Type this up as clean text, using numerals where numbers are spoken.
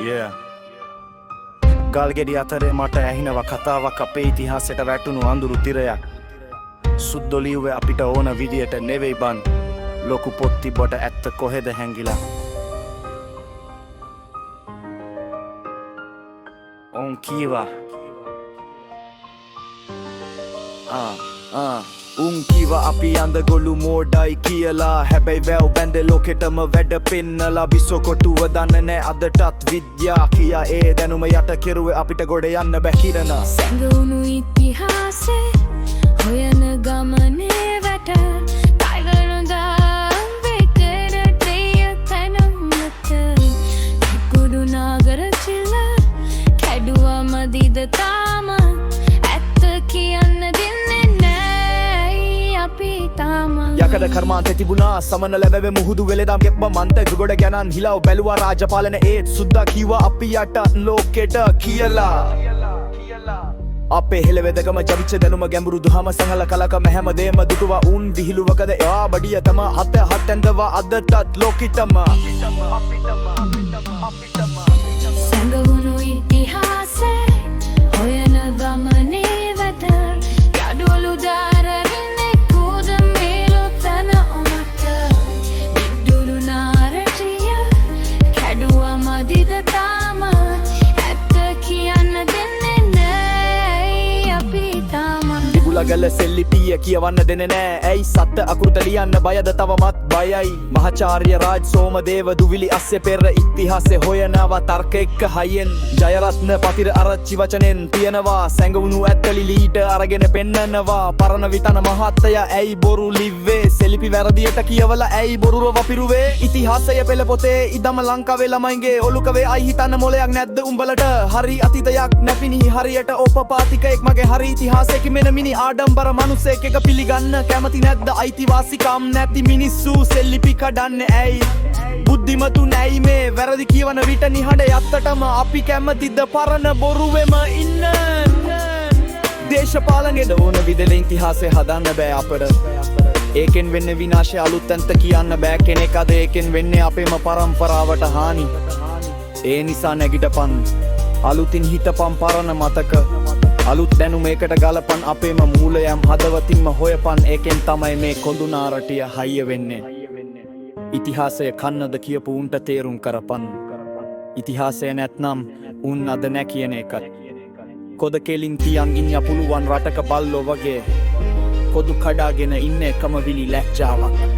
Yeah. ගල්ගෙඩි අතරේ මට ඇහිනවා කතාවක් අපේ ඉතිහාසයට වැටුණු අඳුරු තිරයක්. සුද්දෝ ලිව්වේ අපිට ඕන විදියට නෙවෙයි බන්. ලොකු පොත් තිබ්බට ඇත්ත කොහෙද හැංගිලා. ඔවුන් කීවා උන් කීවා අපි අඳගොළු මෝඩයි කියලා. හැබැයි වැව් බැඳ ලෝකෙටම වැඩ පෙන්නලා බිසොකොටුව දන්න නෑ අදටත් විද්‍යා කියා. ඒ දැනුම යට කෙරුවේ අපිට ගොඩ යන්න බෑ කිරණ. සැඟවුණු ඉතිහාසේ හොයන ගමනේ වැට කයිවරුඳා වෙකරට තැනමත කුඩු නාගර චිල්ල කැඩුවා මදිද තාම ඇත්ත කියන්න දෙන්නේ නෑ අපි තාම. යකඩ කර්මාන්තේ තිබුණා සමන ලැබෙ මුහුදු වෙලෙදාම් ගෙප්ප මන්ත ගොඩ ගැනන් හිලව බැලුවා රාජපාලන ඒත් සුද්දා කිව්වා අපි යට ලෝකෙට කියලා. අපේ හෙළවෙදකම ජවිච්ච දැනුම ගැඹුරු දුහම සංහල කලකම හැමදේම දුටුවා උන් විහිළුවකද එයා බඩිය තම හත හතැන්දවා අදටත් ලෝකිටම. සැඟවුණු ඉතිහාසේ හොයන ගමනේ වැට කඩොළු දාරගෙන කුද මේලෝ තන ඔමට විදුරු නාරටිය කැඩුවා මදිද තාම ඇත්ත කියන්න දෙන්නේ නෑ අපි තාම. ගල සෙල්ලිපිය කියවන්න දෙන නෑ ඇයි සත්ත අකුරුට ලියන්න බයද තවමත් බයයි. මහාචාර්ය රාජ් සෝමදේව දුවිලි අස්සේ පෙර ඉතිහාසෙ හොයනවා තර්ක එක්ක හයියෙන්. ජයරත්න පතිර ආරච්චි වචනෙන් තියනවා සැඟවුණු ඇත්තලි ලීට අරගෙන පෙන්නනවා. පරණ විතන මහත්තයා ඇයි බොරු ලිව්වේ සෙලිපි වැරදියට කියවලා ඇයි බොරුව වපිරුවේ. ඉතිහාසය පෙළ පොතේ ඉදම ලංකාවේ ළමයින්ගේ ඔලුකවේ අයි හිතන්න මොලයක් නැද්ද උඹලට. හරි අතීතයක් නැපිනි හරියට ඕපපාතිකයෙක් මගේ හරි ඉතිහාසෙක මෙන මිනි ආඩම්බර මනුස්සයෙක් එක පිළිගන්න කැමති නැද්ද. අයිතිවාසිකම් නැති මිනිස්සු සෙල්ලිපි කඩන්න ඇයි. බුද්ධිමතු නැයි මේ වැරදි කියවන විට නිහඬ යත්තටම අපි කැමතිද පරණ බොරුවෙම ඉන්න. දේශපාලනයට ඕන විදිහේ ඉතිහාසය හදන්න බෑ අපට. ඒකෙන් වෙන්නේ විනාශය අලුත් ඇන්ත කියන්න බෑ කෙනෙක්. අද ඒකෙන් වෙන්නේ අපේම පරම්පරාවට හානි. ඒ නිසා නැගිටපන් අලුතින් හිතපන් පරණ මතක. අලුත් දැනුමේකට ගලපන් අපේම මූලයම් හදවතින්ම හොයපන්. ඒකෙන් තමයි මේ කොඳු නාරටිය හයිය වෙන්නේ. ඉතිහාසය කන්නද කියපු උන්ට තේරුම් කරපන්. ඉතිහාසය නැත්නම් උන් අද නෑ කියන එකත්. කොද කෙලින් තියන්ගින් යපුළුවන් රටක බල්ලෝ වගේ කොදු කඩාගෙන ඉන්න එකම විලි ලැජ්ජාවක්.